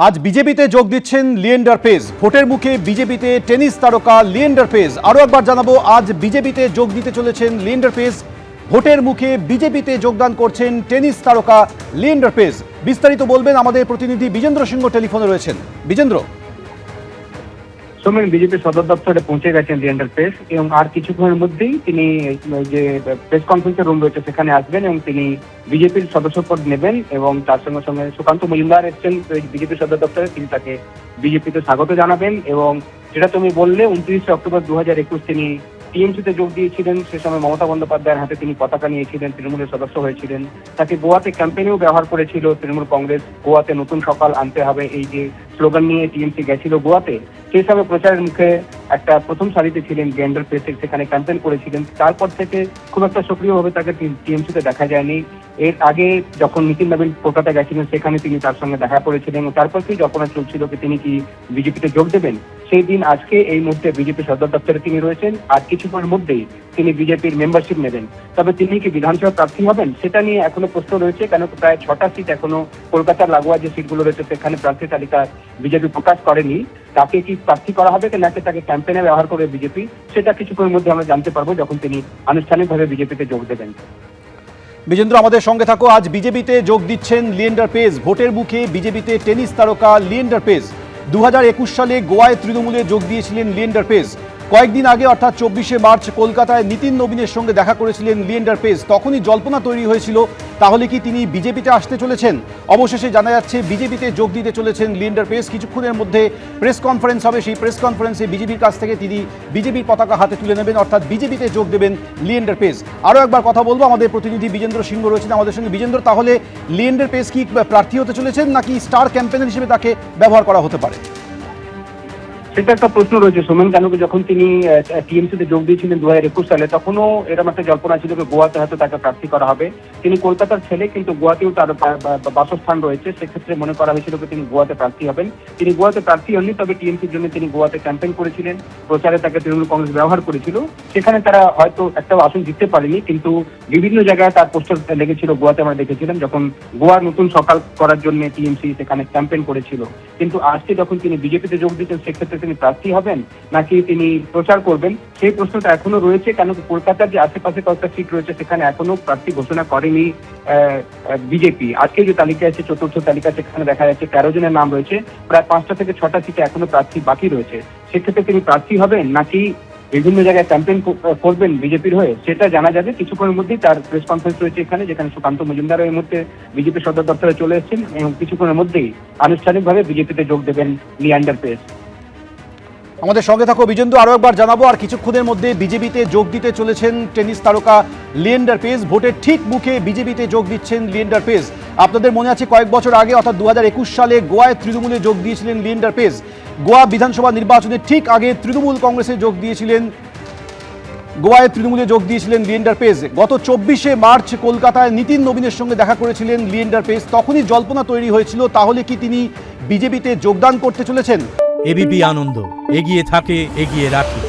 আজ বিজেপিতে যোগ দিচ্ছেন লিয়েন্ডার পেজ। ভোটের মুখে বিজেপিতে টেনিস তারকা লিয়েন্ডার পেজ। আরও একবার জানাবো, আজ বিজেপিতে যোগ দিতে চলেছেন লিয়েন্ডার পেজ। ভোটের মুখে বিজেপিতে যোগদান করছেন টেনিস তারকা লিয়েন্ডার পেজ। বিস্তারিত বলবেন আমাদের প্রতিনিধি বিজেন্দ্র সিংহ, টেলিফোনে রয়েছেন। বিজেন্দ্র, সোমেন বিজেপি সদর দপ্তরে পৌঁছে গেছেন লিয়েন্ডার পেজ এবং আর কিছুক্ষণের মধ্যেই তিনি যে প্রেস কনফারেন্সের রুম রয়েছে সেখানে আসবেন এবং তিনি বিজেপির সদস্য পদ নেবেন এবং তার সঙ্গে সঙ্গে সুকান্ত মজুমদার এসছেন বিজেপি সদর দপ্তরে, তিনি তাকে বিজেপিতে স্বাগত জানাবেন। এবং যেটা তুমি বললে 29 অক্টোবর 2021 তিনি টিএমসিতে যোগ দিয়েছিলেন। সে সময় মমতা বন্দ্যোপাধ্যায়ের হাতে তিনি পতাকা নিয়েছিলেন, তৃণমূলের সদস্য হয়েছিলেন। তাকে গোয়াতে ক্যাম্পেইনেও ব্যবহার করেছিল তৃণমূল কংগ্রেস। গোয়াতে নতুন সকাল আনতে হবে, এই যে স্লোগান নিয়ে টিএমসি গেছিল গোয়াতে, সেই সময় প্রচারের মুখে একটা প্রথম সারিতে ছিলেন লিয়েন্ডার পেজ, সেখানে ক্যাম্পেইন করেছিলেন। তারপর থেকে খুব একটা সক্রিয়ভাবে তাকে টিএমসিতে দেখা যায়নি। এর আগে যখন নিতিন নবীন কলকাতা গেছিলেন সেখানে তিনি তার সঙ্গে দেখা করেছিলেন এবং তারপর থেকে জল্পনা চলছিল যে তিনি কি বিজেপিতে যোগ দেবেন। সেই দিন আজকে এই মুহূর্তে বিজেপি সদর দপ্তরে তিনি রয়েছেন। আর কিছুক্ষণের মধ্যেই তিনি বিজেপির মেম্বারশিপ নেবেন। তবে তিনি কি বিধানসভা প্রার্থী হবেন সেটা নিয়ে এখনো প্রশ্ন রয়েছে, কেন প্রায় 6টা সিট এখনো কলকাতার লাগোয়া যে সিটগুলো রয়েছে সেখানে প্রার্থী তালিকা বিজেপি প্রকাশ করেনি। তাকে কি প্রার্থী করা হবে নাকি তাকে ক্যাম্পেইনে ব্যবহার করবে বিজেপি, সেটা কিছুক্ষণের মধ্যে আমরা জানতে পারবো যখন তিনি আনুষ্ঠানিকভাবে বিজেপিতে যোগ দেবেন। বিজেন্দ্র, আমাদের সঙ্গে থাকো। আজ বিজেপিতে যোগ দিচ্ছেন লিয়েন্ডার পেজ। ভোটের মুখে বিজেপিতে টেনিস তারকা লিয়েন্ডার পেজ। 2021 সালে গোয়ায় তৃণমূলে যোগ দিয়েছিলেন লিয়েন্ডার পেজ। কয়েকদিন আগে অর্থাৎ 24শে মার্চ কলকাতায় নিতিন নবীনের সঙ্গে দেখা করেছিলেন লিয়েন্ডার পেজ। তখনই জল্পনা তৈরি হয়েছিল তাহলে কি তিনি বিজেপিতে আসতে চলেছেন। অবশেষে জানা যাচ্ছে বিজেপিতে যোগ দিতে চলেছেন লিয়েন্ডার পেজ। কিছুক্ষণের মধ্যে প্রেস কনফারেন্স হবে, সেই প্রেস কনফারেন্সে বিজেপির কাছ থেকে তিনি বিজেপির পতাকা হাতে তুলে নেবেন, অর্থাৎ বিজেপিতে যোগ দেবেন লিয়েন্ডার পেজ। আরও একবার কথা বলবো, আমাদের প্রতিনিধি বিজেন্দ্র সিংহ রয়েছেন আমাদের সঙ্গে। বিজেন্দ্র, তাহলে লিয়েন্ডার পেজ কি প্রার্থী হতে চলেছেন নাকি স্টার ক্যাম্পেইনার হিসেবে তাকে ব্যবহার করা হতে পারে? সেটা একটা প্রশ্ন রয়েছে সোমেন, কেন কি যখন তিনি টিএমসিতে যোগ দিয়েছিলেন 2021 সালে তখনও এরকম একটা জল্পনা ছিল যে গোয়াতে হয়তো তাকে প্রার্থী করা হবে। তিনি কলকাতার ছেলে, কিন্তু গোয়াতেও তার বাসস্থান রয়েছে, সেক্ষেত্রে মনে করা হয়েছিল যে তিনি গোয়াতে প্রার্থী হবেন। তিনি গোয়াতে প্রার্থী হননি, তবে টিএমসির জন্য তিনি গোয়াতে ক্যাম্পেইন করেছিলেন, প্রচারে তাকে তৃণমূল কংগ্রেস ব্যবহার করেছিল। সেখানে তারা হয়তো একটা আসন জিততে পারেনি, কিন্তু বিভিন্ন জায়গায় তার পোস্টার লেগেছিল গোয়াতে, আমরা দেখেছিলাম যখন গোয়ার নতুন সকাল করার জন্য টিএমসি সেখানে ক্যাম্পেইন করেছিল। কিন্তু আজকে যখন তিনি বিজেপিতে যোগ দিচ্ছেন সেক্ষেত্রে তিনি প্রার্থী হবেন নাকি তিনি প্রচার করবেন, সেই প্রশ্নটা এখনো রয়েছে। কেন কলকাতার যে আশেপাশে কয়েকটা সিট রয়েছে সেখানে এখনো প্রার্থী ঘোষণা করেনি বিজেপি। আজকে যে তালিকা আছে, চতুর্থ তালিকা, সেখানে দেখা যাচ্ছে 13 জনের নাম রয়েছে। প্রায় 5টা থেকে 6টা সিটে এখনো প্রার্থী বাকি রয়েছে। সেক্ষেত্রে তিনি প্রার্থী হবেন নাকি বিভিন্ন জায়গায় ক্যাম্পেইন করবেন বিজেপির হয়ে, সেটা জানা যাবে কিছুক্ষণের মধ্যেই। তার প্রেস কনফারেন্স রয়েছে এখানে, যেখানে সুকান্ত মজুমদার এই মুহূর্তে বিজেপি সদর দপ্তরে চলে এসেছেন এবং কিছুক্ষণের মধ্যেই আনুষ্ঠানিকভাবে বিজেপিতে যোগ দেবেন লিয়েন্ডার পেজ। আমাদের সঙ্গে থাকো বিজেন্দ্র। আরও একবার জানাবো, আর কিছুক্ষণের মধ্যে বিজেপিতে যোগ দিতে চলেছেন টেনিস তারকা লিয়েন্ডার পেজ। ভোটের ঠিক মুখে বিজেপিতে যোগ দিচ্ছেন লিয়েন্ডার পেজ। আপনাদের মনে আছে কয়েক বছর আগে অর্থাৎ 2021 সালে গোয়ায় তৃণমূলে যোগ দিয়েছিলেন লিয়েন্ডার পেজ। গোয়া বিধানসভা নির্বাচনের ঠিক আগে তৃণমূল কংগ্রেসে যোগ দিয়েছিলেন, গোয়ায় তৃণমূলে যোগ দিয়েছিলেন লিয়েন্ডার পেজ। গত 24শে মার্চ কলকাতায় নিতিন নবীনের সঙ্গে দেখা করেছিলেন লিয়েন্ডার পেজ। তখনই জল্পনা তৈরি হয়েছিল তাহলে কি তিনি বিজেপিতে যোগদান করতে চলেছেন। এবিপি আনন্দ, এগিয়ে থাকে, এগিয়ে রাখে।